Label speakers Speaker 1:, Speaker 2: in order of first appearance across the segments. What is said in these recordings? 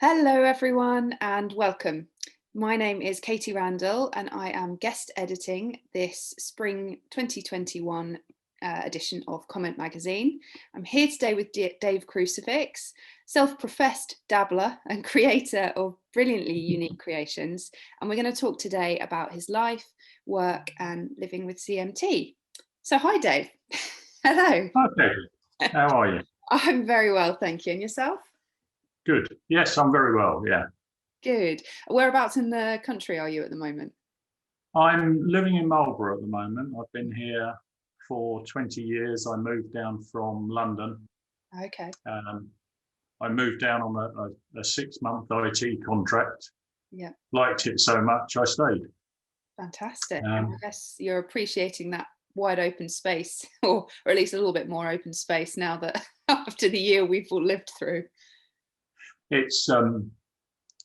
Speaker 1: Hello, everyone, and welcome. My name is Katie Randall, and I am guest editing this spring 2021 edition of Comment magazine. I'm here today with Dave Crucefix, self-professed dabbler and creator of brilliantly unique creations. And we're going to talk today about his life, work, and living with CMT. So, hi, Dave. Hello.
Speaker 2: Okay. How are you?
Speaker 1: I'm very well, thank you. And yourself?
Speaker 2: Good. Yes, I'm very well. Yeah.
Speaker 1: Good. Whereabouts in the country are you at the moment?
Speaker 2: I'm living in Marlborough at the moment. I've been here for 20 years. I moved down from London.
Speaker 1: Okay.
Speaker 2: I moved down on a 6-month IT contract.
Speaker 1: Yeah.
Speaker 2: Liked it so much, I stayed.
Speaker 1: Fantastic. And I guess you're appreciating that wide open space, or at least a little bit more open space now that after the year we've all lived through.
Speaker 2: It's, I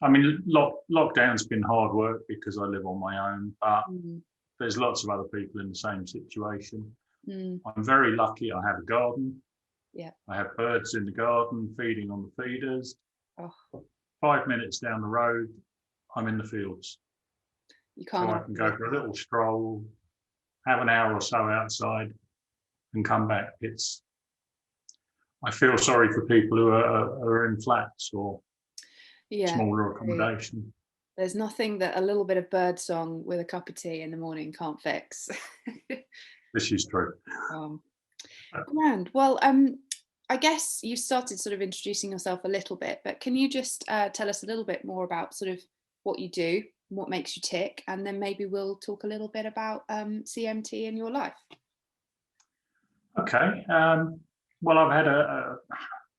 Speaker 2: mean, lockdown's been hard work because I live on my own, but there's lots of other people in the same situation. I'm very lucky. I have a garden.
Speaker 1: Yeah.
Speaker 2: I have birds in the garden feeding on the feeders.
Speaker 1: Oh.
Speaker 2: 5 minutes down the road, I'm in the fields.
Speaker 1: You can't.
Speaker 2: So I can go for a little stroll, have an hour or so outside, and come back. I feel sorry for people who are in flats or smaller accommodation.
Speaker 1: There's nothing that a little bit of bird song with a cup of tea in the morning can't fix.
Speaker 2: This is true.
Speaker 1: Grand. Well, I guess you started sort of introducing yourself a little bit, but can you just tell us a little bit more about sort of what you do, what makes you tick, and then maybe we'll talk a little bit about CMT in your life.
Speaker 2: Okay. Well, I've had a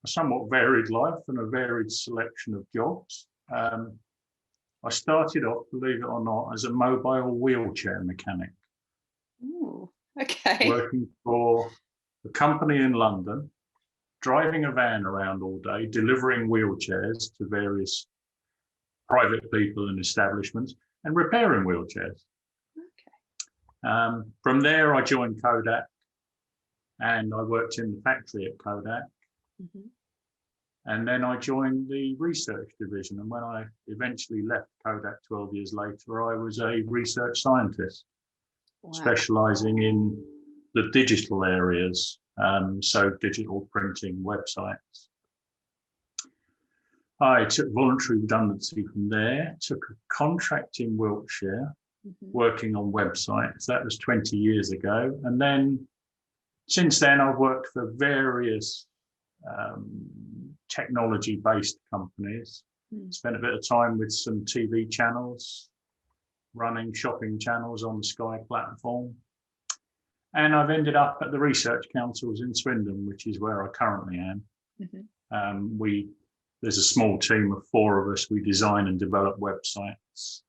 Speaker 2: somewhat varied life and a varied selection of jobs. I started off, believe it or not, as a mobile wheelchair mechanic.
Speaker 1: Ooh, okay.
Speaker 2: Working for a company in London, driving a van around all day, delivering wheelchairs to various private people and establishments, and repairing wheelchairs.
Speaker 1: Okay.
Speaker 2: From there, I joined Kodak, and I worked in the factory at Kodak. And then I joined the research division. And when I eventually left Kodak 12 years later, I was a research scientist, specializing in the digital areas, so digital printing, websites. I took voluntary redundancy from there, took a contract in Wiltshire, working on websites. That was 20 years ago. And then since then, I've worked for various technology-based companies. Spent a bit of time with some TV channels, running shopping channels on the Sky platform. And I've ended up at the Research Councils in Swindon, which is where I currently am. There's a small team of 4 of us. We design and develop websites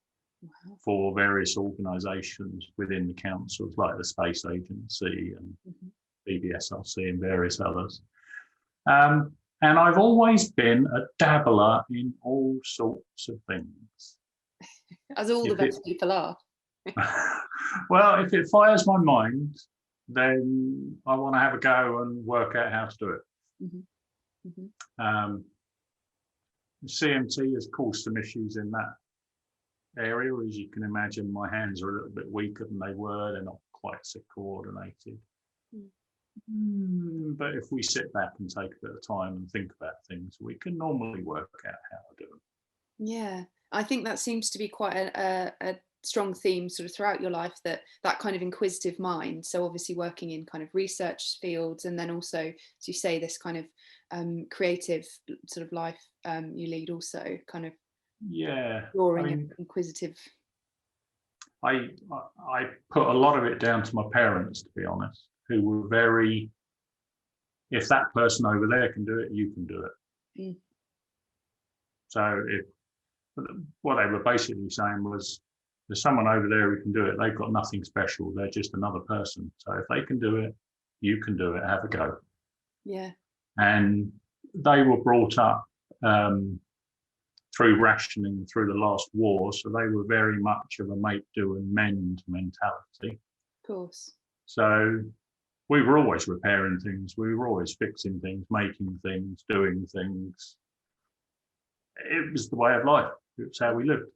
Speaker 2: for various organisations within the councils, like the Space Agency and BBSRC and various others. And I've always been a dabbler in all sorts of things.
Speaker 1: As all the best people are.
Speaker 2: Well, if it fires my mind, then I want to have a go and work out how to do it. CMT has caused some issues in that area. As you can imagine, my hands are a little bit weaker than they were. They're not quite so coordinated. But if we sit back and take a bit of time and think about things, we can normally work out how to do them.
Speaker 1: Yeah, I think that seems to be quite a strong theme sort of throughout your life, that kind of inquisitive mind. So obviously working in kind of research fields, and then also, as you say, this kind of creative sort of life you lead also, kind of drawing and inquisitive.
Speaker 2: I put a lot of it down to my parents, to be honest, who were very, if that person over there can do it, you can do it. So what they were basically saying was, there's someone over there who can do it. They've got nothing special. They're just another person. So if they can do it, you can do it. Have a go.
Speaker 1: Yeah. And
Speaker 2: they were brought up through rationing through the last war. So they were very much of a make, do and mend mentality.
Speaker 1: Of course.
Speaker 2: So we were always repairing things. We were always fixing things, making things, doing things. it was the way of life. It was how we lived.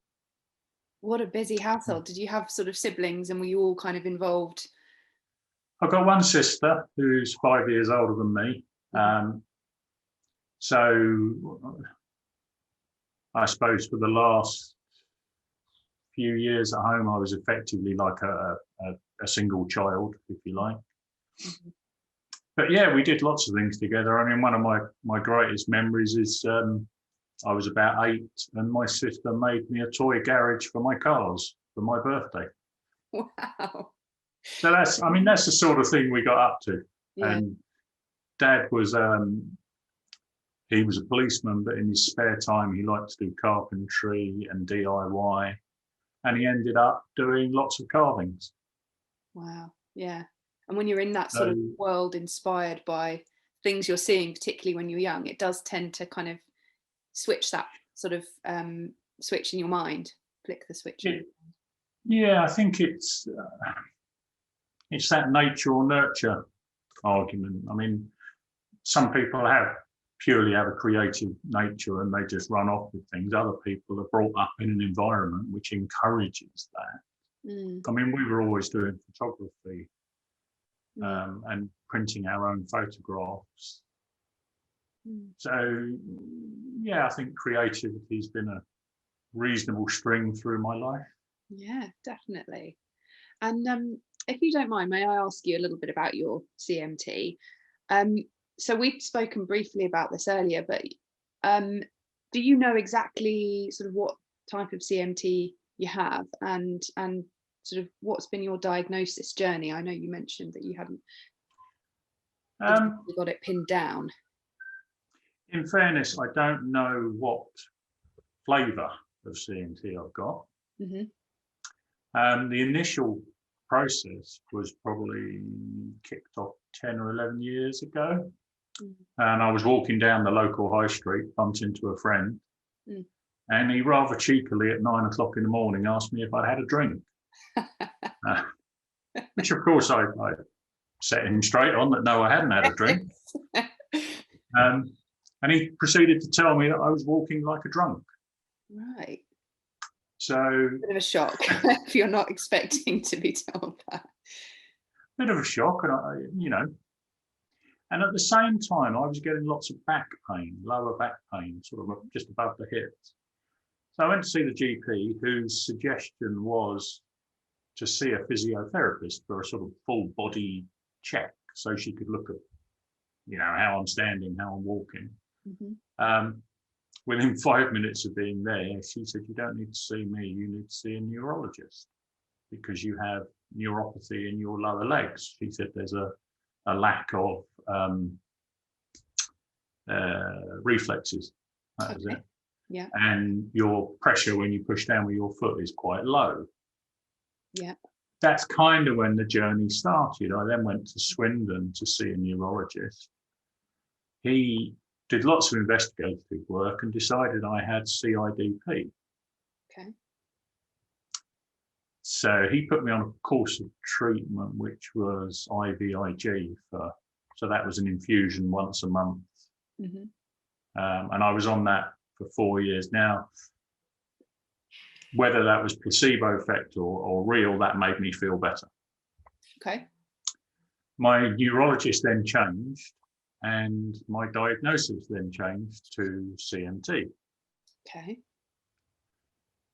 Speaker 1: What a busy household. Did you have sort of siblings, and were you all kind of involved?
Speaker 2: I've got one sister who's 5 years older than me. So I suppose for the last few years at home, I was effectively like a single child, if you like.
Speaker 1: Mm-hmm.
Speaker 2: But yeah, we did lots of things together. I mean, one of my greatest memories is I was about 8 and my sister made me a toy garage for my cars for my birthday.
Speaker 1: Wow.
Speaker 2: So that's the sort of thing we got up to.
Speaker 1: Yeah.
Speaker 2: And Dad was, he was a policeman, but in his spare time, he liked to do carpentry and DIY. And he ended up doing lots of carvings.
Speaker 1: Wow. Yeah. And when you're in that sort of world inspired by things you're seeing, particularly when you're young, it does tend to kind of switch that sort of switch in your mind, flick the switch.
Speaker 2: Yeah, I think it's that nature or nurture argument. I mean, some people purely have a creative nature and they just run off with things. Other people are brought up in an environment which encourages that. I mean, we were always doing photography and printing our own photographs. So, yeah, I think creativity has been a reasonable string through my life. Yeah,
Speaker 1: definitely. And if you don't mind, may I ask you a little bit about your CMT? So we've spoken briefly about this earlier, but do you know exactly sort of what type of CMT you have, and sort of what's been your diagnosis journey? I know you mentioned that you hadn't exactly got it pinned down.
Speaker 2: In fairness, I don't know what flavour of CMT I've got. The initial process was probably kicked off 10 or 11 years ago. And I was walking down the local high street, bumped into a friend, and he rather cheekily at 9 o'clock in the morning asked me if I'd had a drink. Which of course I set him straight on that no, I hadn't had a drink. And he proceeded to tell me that I was walking like a drunk.
Speaker 1: Right.
Speaker 2: So
Speaker 1: bit of a shock if you're not expecting to be told that.
Speaker 2: Bit of a shock, and and at the same time, I was getting lots of back pain, lower back pain, sort of just above the hips. So I went to see the GP, whose suggestion was to see a physiotherapist for a sort of full body check, so she could look at, how I'm standing, how I'm walking. Within 5 minutes of being there, she said, "You don't need to see me, you need to see a neurologist because you have neuropathy in your lower legs." She said there's a lack of reflexes. That was it.
Speaker 1: Yeah.
Speaker 2: And your pressure when you push down with your foot is quite low.
Speaker 1: Yeah.
Speaker 2: That's kind of when the journey started. I then went to Swindon to see a neurologist. He did lots of investigative work and decided I had CIDP.
Speaker 1: Okay.
Speaker 2: So he put me on a course of treatment, which was IVIG so that was an infusion once a month. And I was on that for 4 years. Now, whether that was placebo effect or real, that made me feel better.
Speaker 1: Okay.
Speaker 2: My neurologist then changed, and my diagnosis then changed to CMT.
Speaker 1: Okay.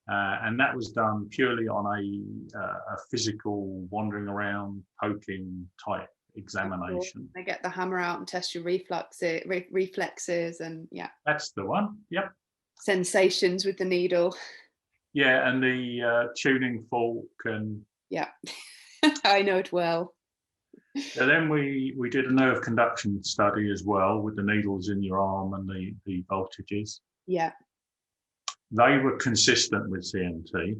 Speaker 2: And that was done purely on a physical wandering around, poking type examination.
Speaker 1: They get the hammer out and test your reflexes and yeah.
Speaker 2: That's the one. Yep.
Speaker 1: Sensations with the needle.
Speaker 2: Yeah, and the tuning fork and.
Speaker 1: Yeah, I know it well.
Speaker 2: So then we did a nerve conduction study as well with the needles in your arm and the voltages.
Speaker 1: Yeah.
Speaker 2: They were consistent with CMT.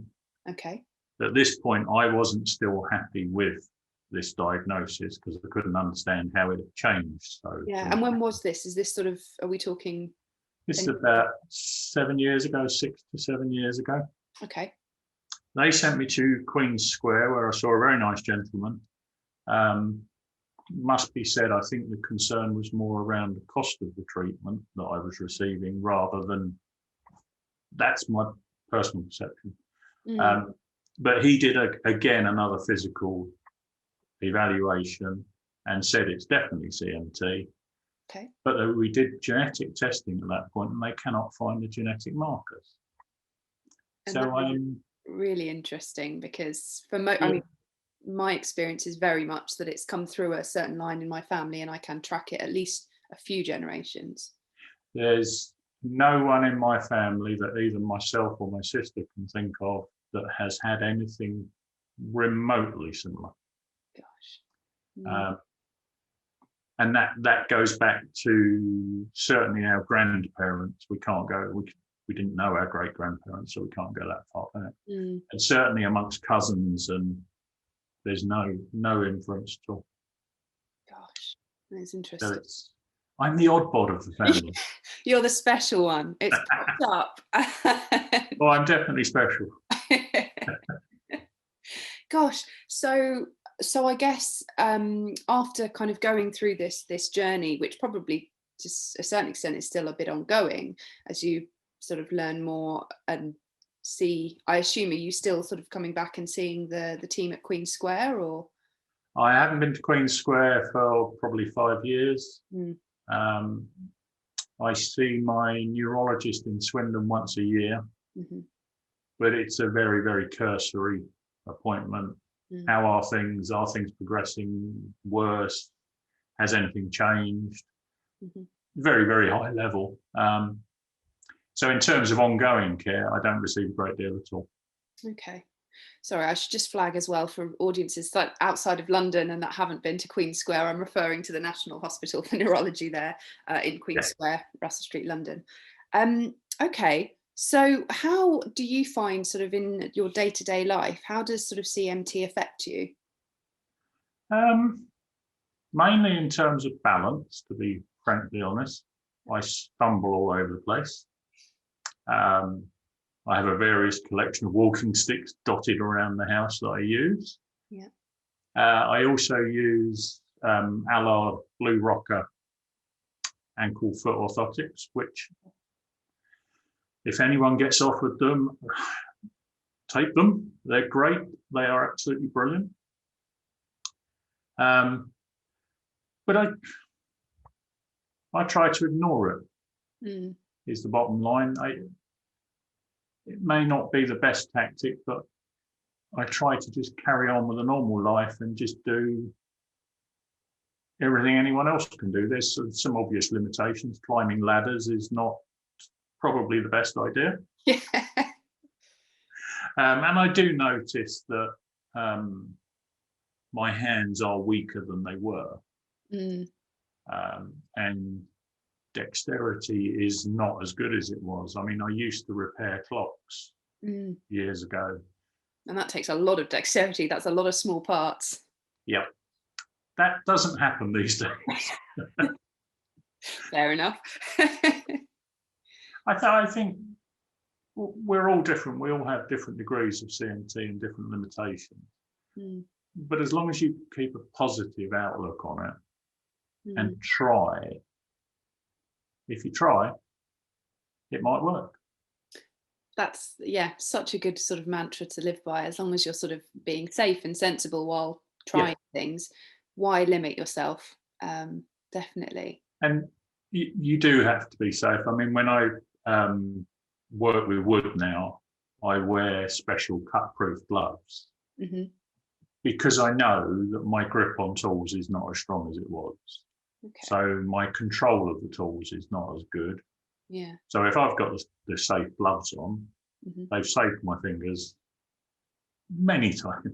Speaker 1: Okay.
Speaker 2: At this point, I wasn't still happy with this diagnosis because I couldn't understand how it had changed. So
Speaker 1: yeah, and when was this? Is this sort of, are we talking?
Speaker 2: This is about 7 years ago, 6 to 7 years ago.
Speaker 1: Okay.
Speaker 2: They sent me to Queen's Square where I saw a very nice gentleman. Must be said, I think the concern was more around the cost of the treatment that I was receiving rather than That's my personal perception.
Speaker 1: Mm.
Speaker 2: But he did again another physical evaluation and said it's definitely CMT.
Speaker 1: Okay.
Speaker 2: But we did genetic testing at that point, and they cannot find the genetic markers.
Speaker 1: And
Speaker 2: So
Speaker 1: that is really interesting, because for I mean, my experience is very much that it's come through a certain line in my family, and I can track it at least a few generations.
Speaker 2: there's no one in my family that either myself or my sister can think of that has had anything remotely similar.
Speaker 1: Gosh. Mm.
Speaker 2: And that goes back to certainly our grandparents. We can't go. We didn't know our great grandparents, so we can't go that far back.
Speaker 1: Mm.
Speaker 2: And certainly amongst cousins, and there's no influence at all.
Speaker 1: Gosh, that's interesting.
Speaker 2: So I'm the odd bod of the family.
Speaker 1: You're the special one. It's popped up.
Speaker 2: Well, I'm definitely special.
Speaker 1: Gosh, so I guess after kind of going through this journey, which probably to a certain extent is still a bit ongoing, as you sort of learn more and see, I assume, are you still sort of coming back and seeing the team at Queen Square, or?
Speaker 2: I haven't been to Queen Square for probably 5 years.
Speaker 1: Mm.
Speaker 2: I see my neurologist in Swindon once a year,
Speaker 1: Mm-hmm.
Speaker 2: but it's a very, very cursory appointment.
Speaker 1: Mm.
Speaker 2: How are things? Are things progressing worse? Has anything changed?
Speaker 1: Mm-hmm.
Speaker 2: Very, very high level. So in terms of ongoing care, I don't receive a great deal at all.
Speaker 1: Okay. Sorry, I should just flag as well for audiences that outside of London and that haven't been to Queen Square, I'm referring to the National Hospital for Neurology there in Queen Square, Russell Street, London. Okay, so how do you find sort of in your day-to-day life, how does sort of CMT affect you?
Speaker 2: Mainly in terms of balance, to be frankly honest. I stumble all over the place. I have a various collection of walking sticks dotted around the house that I use.
Speaker 1: Yeah.
Speaker 2: I also use Allard Blue Rocker ankle foot orthotics, which if anyone gets offered them, take them. They're great. They are absolutely brilliant. But I try to ignore it.
Speaker 1: Mm.
Speaker 2: Is the bottom line. It may not be the best tactic, but I try to just carry on with a normal life and just do everything anyone else can do. There's some obvious limitations. Climbing ladders is not probably the best idea.
Speaker 1: Yeah.
Speaker 2: And I do notice that my hands are weaker than they were.
Speaker 1: Mm.
Speaker 2: And dexterity is not as good as it was. I mean, I used to repair clocks years ago.
Speaker 1: And that takes a lot of dexterity. That's a lot of small parts.
Speaker 2: Yep. That doesn't happen these days.
Speaker 1: Fair enough.
Speaker 2: I think we're all different. We all have different degrees of CMT and different limitations.
Speaker 1: Mm.
Speaker 2: But as long as you keep a positive outlook on it and try, if you try, it might work.
Speaker 1: That's, yeah, such a good sort of mantra to live by. As long as you're sort of being safe and sensible while trying things, why limit yourself? Definitely.
Speaker 2: And you do have to be safe. I mean, when I work with wood now, I wear special cut-proof gloves because I know that my grip on tools is not as strong as it was. Okay. So my control of the tools is not as good.
Speaker 1: Yeah.
Speaker 2: So if I've got the safe gloves on, they've saved my fingers many times.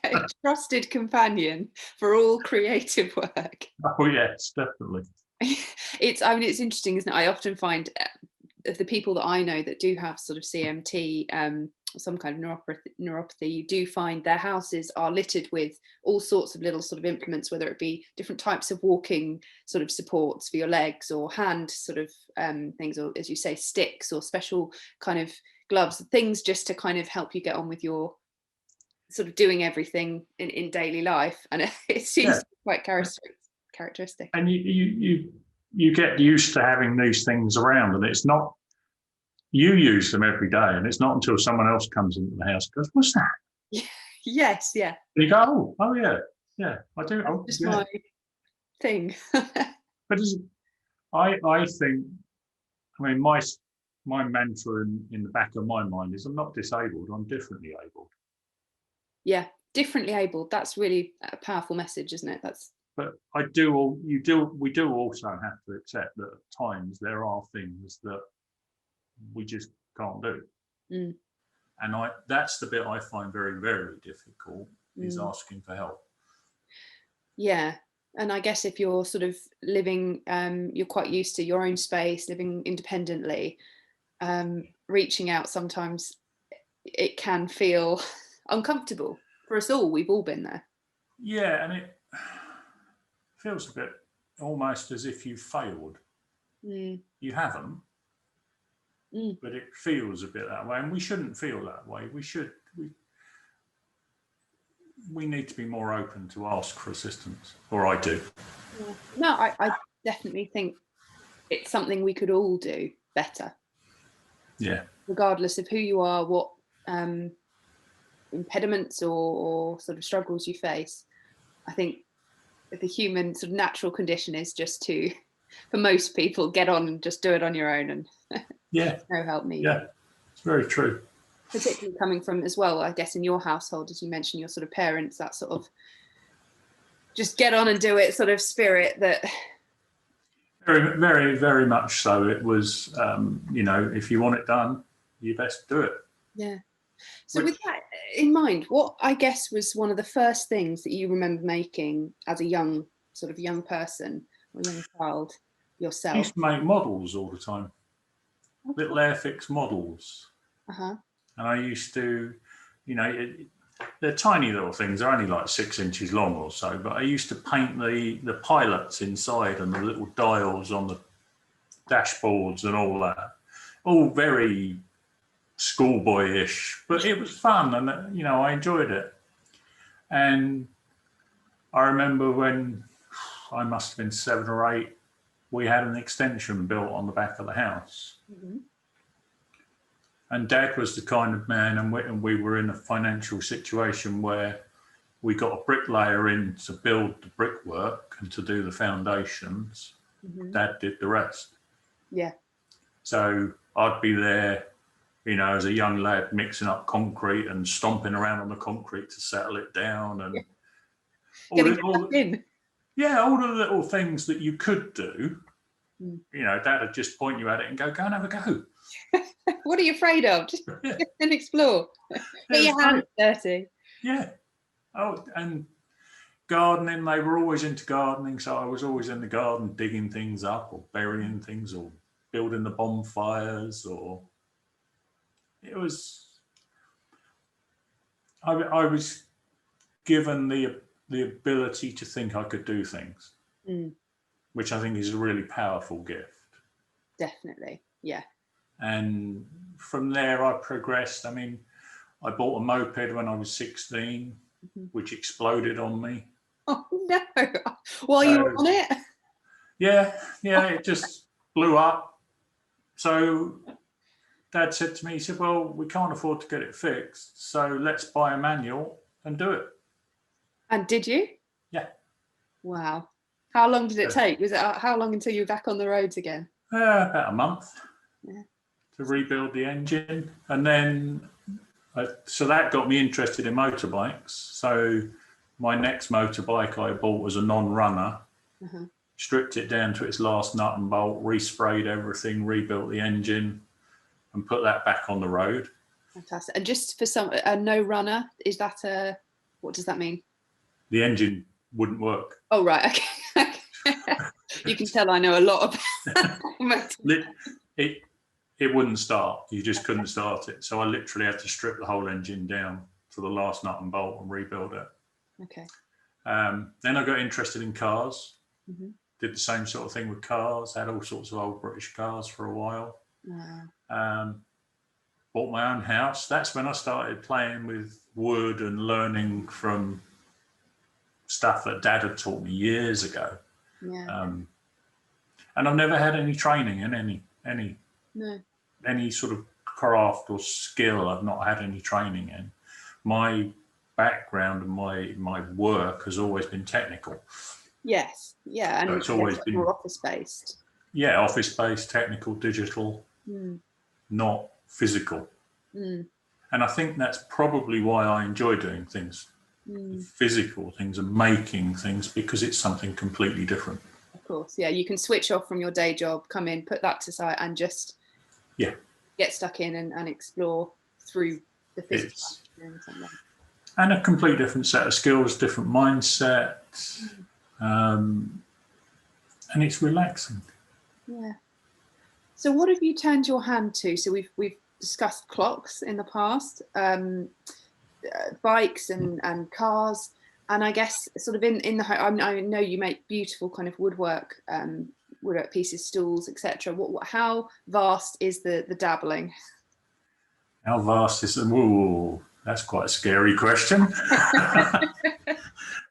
Speaker 1: A trusted companion for all creative work.
Speaker 2: Oh yes, definitely.
Speaker 1: I mean, it's interesting, isn't it? I often find the people that I know that do have sort of CMT, some kind of neuropathy, you do find their houses are littered with all sorts of little sort of implements, whether it be different types of walking sort of supports for your legs, or hand sort of things, or as you say, sticks, or special kind of gloves, things just to kind of help you get on with your sort of doing everything in daily life. And it seems quite characteristic.
Speaker 2: And you get used to having these things around, and it's not you use them every day, and it's not until someone else comes into the house and goes, "What's that?"
Speaker 1: Yes, yeah.
Speaker 2: And you go, "Oh, yeah, yeah, I do."
Speaker 1: That's
Speaker 2: Oh,
Speaker 1: just
Speaker 2: yeah.
Speaker 1: my thing.
Speaker 2: But I think, I mean, my mantra in the back of my mind is, I'm not disabled. I'm differently abled.
Speaker 1: Yeah, differently abled. That's really a powerful message, isn't it? That's
Speaker 2: But we do also have to accept that at times there are things that we just can't do.
Speaker 1: mm,
Speaker 2: And that's the bit I find very, very difficult, is
Speaker 1: mm.
Speaker 2: asking for help.
Speaker 1: Yeah. And I guess if you're sort of living, you're quite used to your own space, living independently, reaching out sometimes it can feel uncomfortable for us all. We've all been there.
Speaker 2: Yeah, and it feels a bit almost as if you failed.
Speaker 1: Mm,
Speaker 2: You haven't,
Speaker 1: mm.
Speaker 2: but it feels a bit that way, and we shouldn't feel that way. We need to be more open to ask for assistance, or I do.
Speaker 1: Yeah. No, I definitely think it's something we could all do better,
Speaker 2: Yeah,
Speaker 1: regardless of who you are, what impediments or sort of struggles you face. I think the human sort of natural condition is just to, for most people, get on and just do it on your own and
Speaker 2: yeah,
Speaker 1: no help needed.
Speaker 2: yeah. It's very true.
Speaker 1: Particularly coming from, as well, I guess, in your household, as you mentioned, your sort of parents, that sort of just get on and do it sort of spirit that.
Speaker 2: Very, very, very much so. It was, if you want it done, you best do it.
Speaker 1: Yeah. So with that in mind, what I guess was one of the first things that you remember making as a young person or young child
Speaker 2: I
Speaker 1: yourself?
Speaker 2: used to make models all the time, little Airfix models.
Speaker 1: Uh-huh.
Speaker 2: And I used to, they're tiny little things. They're only like 6 inches long or so. But I used to paint the pilots inside and the little dials on the dashboards and all that. All very schoolboyish, but it was fun, and I enjoyed it. And I remember when I must have been 7 or 8, we had an extension built on the back of the house.
Speaker 1: Mm-hmm.
Speaker 2: And Dad was the kind of man, and we were in a financial situation where we got a bricklayer in to build the brickwork and to do the foundations.
Speaker 1: Mm-hmm.
Speaker 2: Dad did the rest.
Speaker 1: Yeah.
Speaker 2: So I'd be there, as a young lad, mixing up concrete and stomping around on the concrete to settle it down, and all
Speaker 1: Getting
Speaker 2: the
Speaker 1: in.
Speaker 2: yeah, all the little things that you could do.
Speaker 1: Mm.
Speaker 2: Dad would just point you at it and go and have a go.
Speaker 1: What are you afraid of? Just
Speaker 2: Yeah.
Speaker 1: and explore. Get your hands dirty.
Speaker 2: Yeah. Oh, and gardening, they were always into gardening, so I was always in the garden digging things up or burying things or building the bonfires, or it was I was given the ability to think I could do things, which I think is a really powerful gift.
Speaker 1: Definitely. Yeah.
Speaker 2: And from there I progressed. I mean, I bought a moped when I was 16, which exploded on me.
Speaker 1: Oh no! While you were on it?
Speaker 2: Yeah, it just blew up. So Dad said to me, he said, well, we can't afford to get it fixed, so let's buy a manual and do it.
Speaker 1: And did you?
Speaker 2: Yeah.
Speaker 1: Wow. How long did it take? Was it how long until you were back on the roads again?
Speaker 2: About a month to rebuild the engine. And then, so that got me interested in motorbikes. So my next motorbike I bought was a non-runner, stripped it down to its last nut and bolt, resprayed everything, rebuilt the engine, and put that back on the road.
Speaker 1: Fantastic. And just for a no runner, is that what does that mean?
Speaker 2: The engine wouldn't work.
Speaker 1: Oh, right. Okay. You can tell I know a lot about
Speaker 2: it wouldn't start. You just couldn't start it. So I literally had to strip the whole engine down to the last nut and bolt and rebuild it.
Speaker 1: Okay.
Speaker 2: Then I got interested in cars. Did the same sort of thing with cars. Had all sorts of old British cars for a while.
Speaker 1: Wow.
Speaker 2: Bought my own house. That's when I started playing with wood and learning from stuff that Dad had taught me years ago.
Speaker 1: Yeah.
Speaker 2: And I've never had any training in any.
Speaker 1: No.
Speaker 2: any sort of craft or skill I've not had any training in. My background and my work has always been technical.
Speaker 1: Yes, yeah, and
Speaker 2: So it's always been
Speaker 1: more office based.
Speaker 2: Yeah, office based, technical, digital, not physical. And I think that's probably why I enjoy doing things, physical things and making things, because it's something completely different.
Speaker 1: Of course, yeah, you can switch off from your day job, come in, put that to side, and just get stuck in and explore through the physical.
Speaker 2: And a complete different set of skills, different mindset, and it's relaxing.
Speaker 1: Yeah. So what have you turned your hand to? So we've discussed clocks in the past, bikes and cars, and I guess sort of in the home. I know you make beautiful kind of woodwork pieces, stools, etc. How vast is the dabbling?
Speaker 2: How vast is it? Ooh, that's quite a scary question.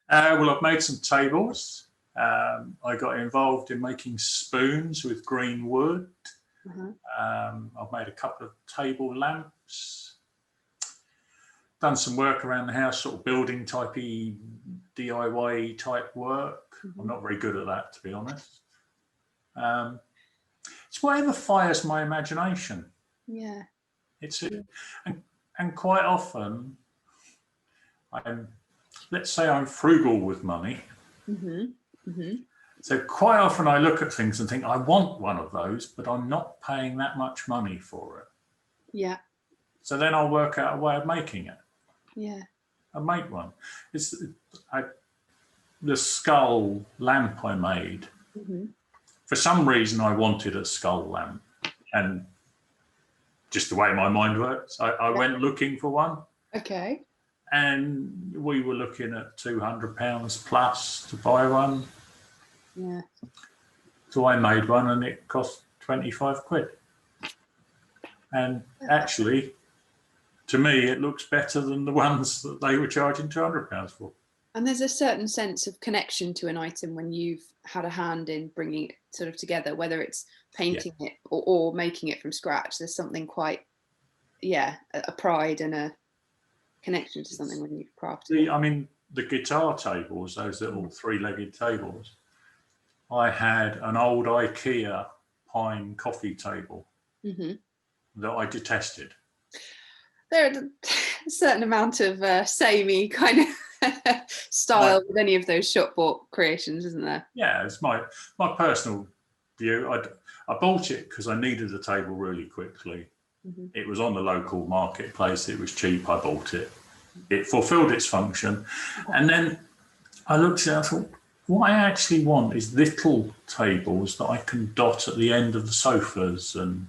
Speaker 2: Well, I've made some tables. I got involved in making spoons with green wood. I've made a couple of table lamps. Done some work around the house, sort of building typey, DIY type work. I'm not very good at that, to be honest. It's whatever fires my imagination.
Speaker 1: Yeah.
Speaker 2: And quite often, let's say I'm frugal with money. So quite often I look at things and think, I want one of those, but I'm not paying that much money for it.
Speaker 1: Yeah.
Speaker 2: So then I'll work out a way of making it.
Speaker 1: Yeah.
Speaker 2: I make one. The skull lamp I made. For some reason, I wanted a skull lamp, and just the way my mind works, I went looking for one.
Speaker 1: Okay.
Speaker 2: And we were looking at £200 plus to buy one.
Speaker 1: Yeah.
Speaker 2: So I made one, and it cost 25 quid. And actually, to me, it looks better than the ones that they were charging £200 for.
Speaker 1: And there's a certain sense of connection to an item when you've had a hand in bringing it sort of together, whether it's painting it or making it from scratch. There's something quite, a pride and a connection to something when you've crafted it.
Speaker 2: I mean, the guitar tables, those little three-legged tables, I had an old IKEA pine coffee table that I detested.
Speaker 1: There are a certain amount of samey kind of style with any of those shop bought creations, isn't there?
Speaker 2: Yeah, it's my personal view. I bought it because I needed a table really quickly. It was on the local marketplace. It was cheap. I bought it. It fulfilled its function. And then I looked at it and I thought, what I actually want is little tables that I can dot at the end of the sofas. And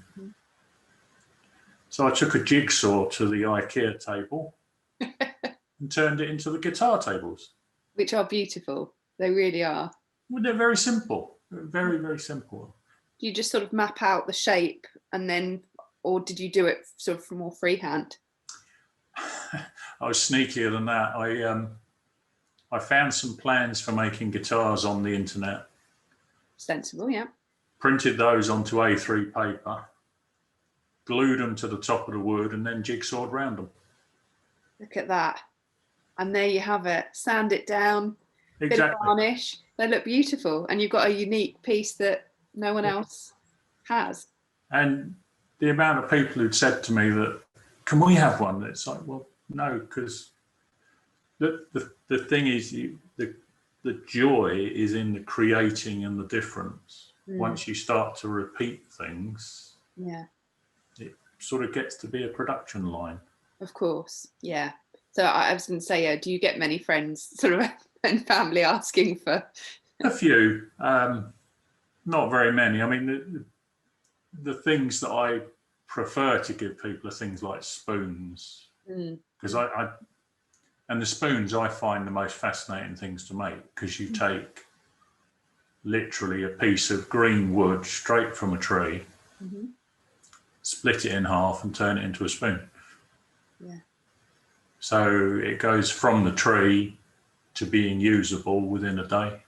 Speaker 2: so I took a jigsaw to the IKEA table and turned it into the guitar tables.
Speaker 1: Which are beautiful. They really are.
Speaker 2: Well, they're very simple. Very, very simple.
Speaker 1: You just sort of map out the shape and then, or did you do it sort of more freehand?
Speaker 2: I was sneakier than that. I found some plans for making guitars on the internet.
Speaker 1: Sensible, yeah.
Speaker 2: Printed those onto A3 paper, glued them to the top of the wood, and then jigsawed round them.
Speaker 1: Look at that. And there you have it. Sand it down,
Speaker 2: Exactly.
Speaker 1: bit of varnish. They look beautiful. And you've got a unique piece that no one else has.
Speaker 2: And the amount of people who'd said to me that, can we have one? It's like, well, no, because the thing is, the joy is in the creating and the difference. Once you start to repeat things, it sort of gets to be a production line.
Speaker 1: Of course, yeah. So I was going to say, do you get many friends, sort of, and family asking for?
Speaker 2: A few, not very many. I mean, the things that I prefer to give people are things like spoons, because and the spoons I find the most fascinating things to make, because you take literally a piece of green wood straight from a tree, split it in half and turn it into a spoon.
Speaker 1: Yeah.
Speaker 2: So it goes from the tree to being usable within a day.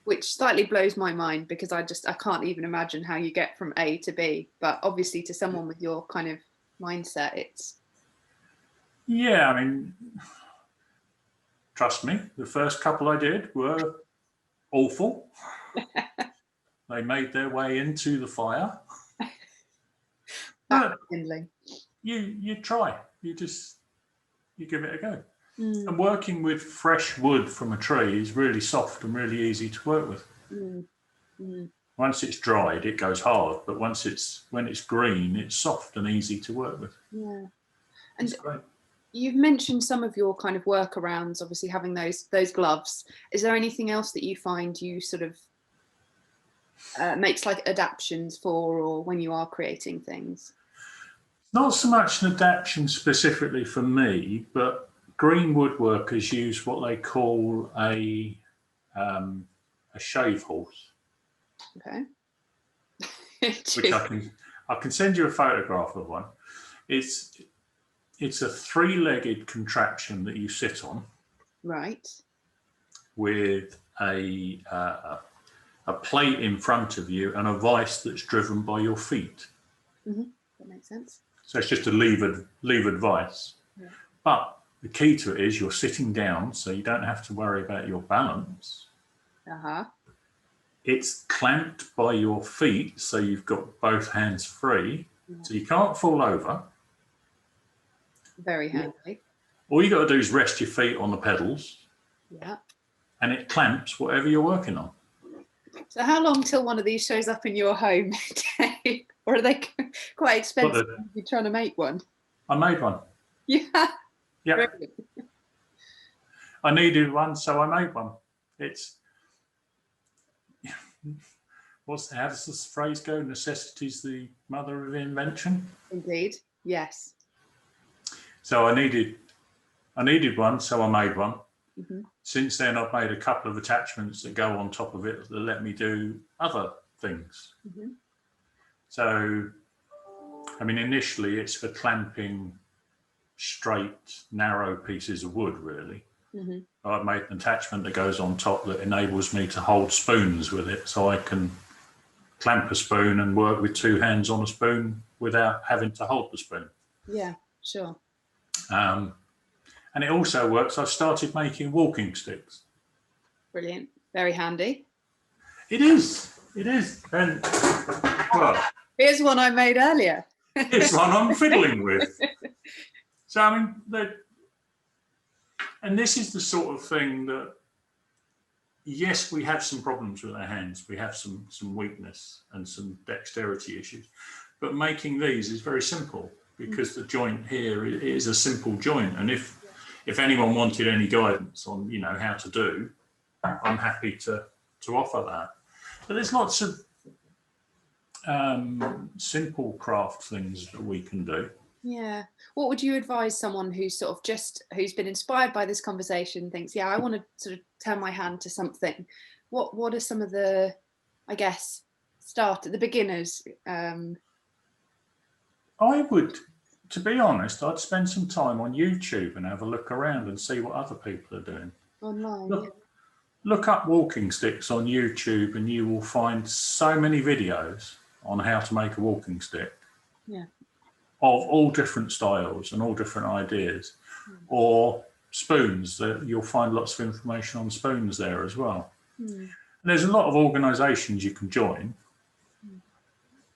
Speaker 1: which slightly blows my mind, because I can't even imagine how you get from A to B. But obviously, to someone with your kind of mindset, it's
Speaker 2: Yeah, I mean, trust me, the first couple I did were awful. They made their way into the fire. But you try, you give it a go. And working with fresh wood from a tree is really soft and really easy to work with. Once it's dried, it goes hard, but when it's green, it's soft and easy to work with.
Speaker 1: Yeah. And you've mentioned some of your kind of workarounds, obviously having those gloves. Is there anything else that you find you sort of makes like adaptations for, or when you are creating things?
Speaker 2: Not so much an adaptation specifically for me, but green woodworkers use what they call a shave horse.
Speaker 1: Okay.
Speaker 2: Which I can send you a photograph of one. It's a three-legged contraption that you sit on.
Speaker 1: Right.
Speaker 2: With a plate in front of you and a vice that's driven by your feet.
Speaker 1: That makes sense.
Speaker 2: So it's just a levered vice. Yeah. But the key to it is you're sitting down, so you don't have to worry about your balance. It's clamped by your feet, so you've got both hands free, so you can't fall over.
Speaker 1: Very handy.
Speaker 2: All you got to do is rest your feet on the pedals.
Speaker 1: Yeah. And
Speaker 2: it clamps whatever you're working on.
Speaker 1: So how long till one of these shows up in your home, Dave? Or are they quite expensive if you're trying to make one?
Speaker 2: I made one.
Speaker 1: Yeah.
Speaker 2: Yeah.
Speaker 1: Brilliant.
Speaker 2: I needed one, so I made one. It's how does this phrase go? Necessity's the mother of invention.
Speaker 1: Indeed. Yes.
Speaker 2: So I needed one, so I made one. Since then, I've made a couple of attachments that go on top of it that let me do other things. So, I mean, initially it's for clamping straight, narrow pieces of wood, really. I've made an attachment that goes on top that enables me to hold spoons with it, so I can clamp a spoon and work with two hands on a spoon without having to hold the spoon.
Speaker 1: Yeah, sure.
Speaker 2: And it also works. I've started making walking sticks.
Speaker 1: Brilliant. Very handy.
Speaker 2: It is. It is. And well,
Speaker 1: here's one I made earlier.
Speaker 2: Here's one I'm fiddling with. So I mean, and this is the sort of thing that, yes, we have some problems with our hands. We have some weakness and some dexterity issues. But making these is very simple, because the joint here is a simple joint. And if anyone wanted any guidance on, how to do, I'm happy to offer that. But there's lots of simple craft things that we can do.
Speaker 1: Yeah. What would you advise someone who's sort of who's been inspired by this conversation, thinks, yeah, I want to sort of turn my hand to something? What are some of the, I guess, the beginners? I
Speaker 2: would, to be honest, I'd spend some time on YouTube and have a look around and see what other people are doing.
Speaker 1: Online.
Speaker 2: Look up walking sticks on YouTube and you will find so many videos on how to make a walking stick.
Speaker 1: Yeah.
Speaker 2: Of all different styles and all different ideas. Or spoons, you'll find lots of information on spoons there as well. And there's a lot of organisations you can join.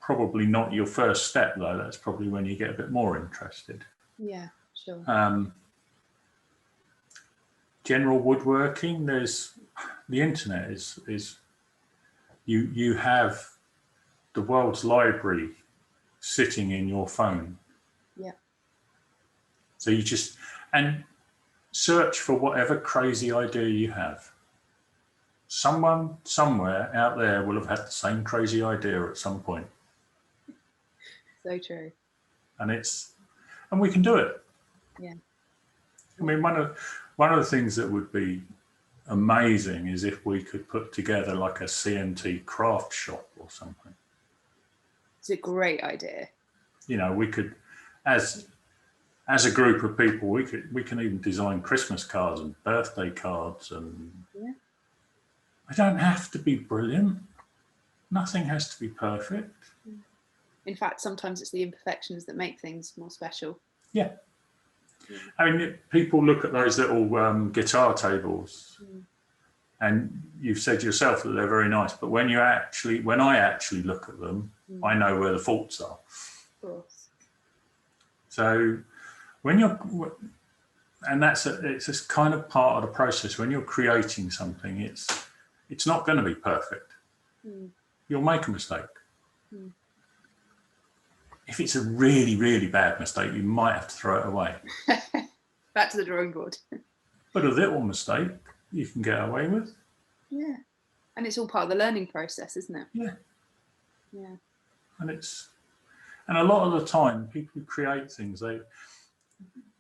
Speaker 2: Probably not your first step, though. That's probably when you get a bit more interested.
Speaker 1: Yeah, sure.
Speaker 2: General woodworking, there's the internet is you have the world's library sitting in your phone.
Speaker 1: Yeah.
Speaker 2: So you just search for whatever crazy idea you have. Someone somewhere out there will have had the same crazy idea at some point.
Speaker 1: So true.
Speaker 2: And we can do it.
Speaker 1: Yeah.
Speaker 2: I mean, one of the things that would be amazing is if we could put together like a CMT craft shop or something.
Speaker 1: It's a great idea.
Speaker 2: We could, as a group of people, we can even design Christmas cards and birthday cards and They don't have to be brilliant. Nothing has to be perfect.
Speaker 1: In fact, sometimes it's the imperfections that make things more special.
Speaker 2: Yeah. I mean, people look at those little guitar tables, and you've said yourself that they're very nice. But when I actually look at them, I know where the faults are.
Speaker 1: Of course.
Speaker 2: So it's a kind of part of the process. When you're creating something, it's not going to be perfect. You'll make a mistake. If it's a really, really bad mistake, you might have to throw it away.
Speaker 1: Back to the drawing board.
Speaker 2: But a little mistake you can get away with.
Speaker 1: Yeah. And it's all part of the learning process, isn't it?
Speaker 2: Yeah.
Speaker 1: Yeah.
Speaker 2: And a lot of the time, people who create things,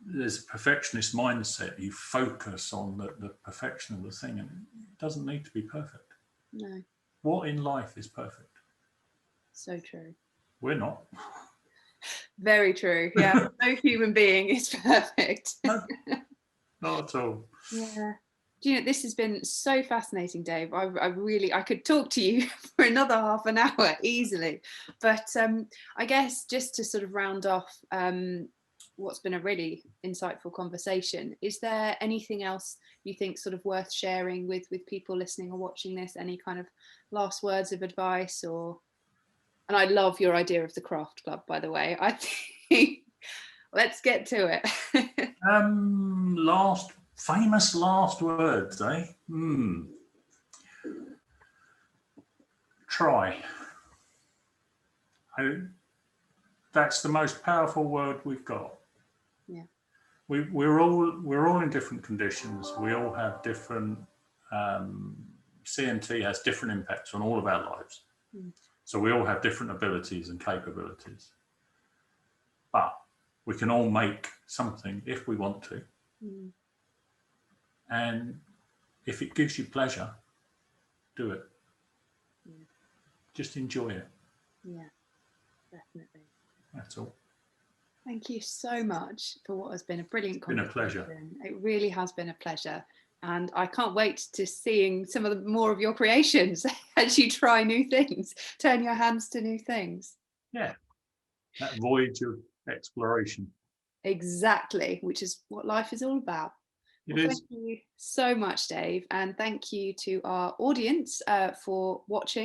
Speaker 2: there's a perfectionist mindset. You focus on the perfection of the thing, and it doesn't need to be perfect.
Speaker 1: No.
Speaker 2: What in life is perfect?
Speaker 1: So true.
Speaker 2: We're not.
Speaker 1: Very true. Yeah. No human being is perfect.
Speaker 2: No, not at all.
Speaker 1: Yeah. Do you know, this has been so fascinating, Dave. I could talk to you for another half an hour easily. But I guess just to sort of round off what's been a really insightful conversation, is there anything else you think sort of worth sharing with people listening or watching this? Any kind of last words of advice? And I love your idea of the craft club, by the way. I think let's get to it.
Speaker 2: Famous last words, eh? Try. That's the most powerful word we've got.
Speaker 1: Yeah.
Speaker 2: We're all in different conditions. We all have different. CMT has different impacts on all of our lives. So we all have different abilities and capabilities. But we can all make something if we want to. And if it gives you pleasure, do it. Just enjoy it.
Speaker 1: Yeah, definitely.
Speaker 2: That's all.
Speaker 1: Thank you so much for what has been a brilliant conversation.
Speaker 2: It's been a pleasure.
Speaker 1: It really has been a pleasure. And I can't wait to seeing some of more of your creations as you try new things, turn your hands to new things.
Speaker 2: Yeah, that voyage of exploration.
Speaker 1: Exactly, which is what life is all about. Thank you so much, Dave. And thank you to our audience for watching.